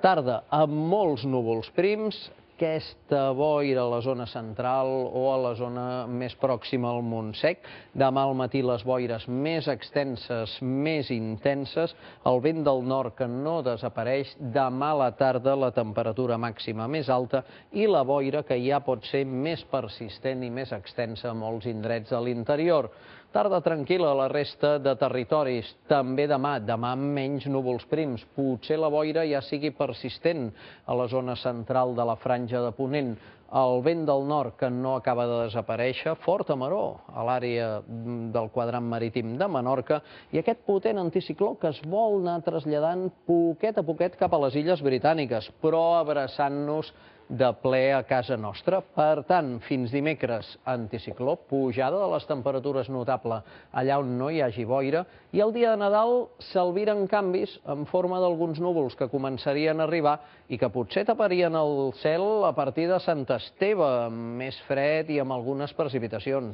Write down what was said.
Tarda amb molts núvols prims, aquesta boira a la zona central o a la zona més pròxima al Montsec. Demà al matí les boires més extenses, més intenses, el vent del nord que no desapareix, demà a la tarda la temperatura màxima més alta i la boira que ja pot ser més persistent i més extensa a molts indrets de l'interior. Tarda tranquil·la a la resta de territoris, també demà amb menys núvols prims. Potser la boira ja sigui persistent a la zona central de la franja de Ponent. El vent del nord, que no acaba de desaparèixer, fort a Maró, a l'àrea del quadrant marítim de Menorca, i aquest potent anticicló que es vol anar traslladant poquet a poquet cap a les Illes Britàniques, però abraçant-nos de ple a casa nostra. Per tant, fins dimecres, anticicló, pujada de les temperatures notable allà on no hi hagi boira, i el dia de Nadal s'albiren canvis en forma d'alguns núvols que començarien a arribar i que potser taparien el cel a partir de Sant Esteve, amb més fred i amb algunes precipitacions.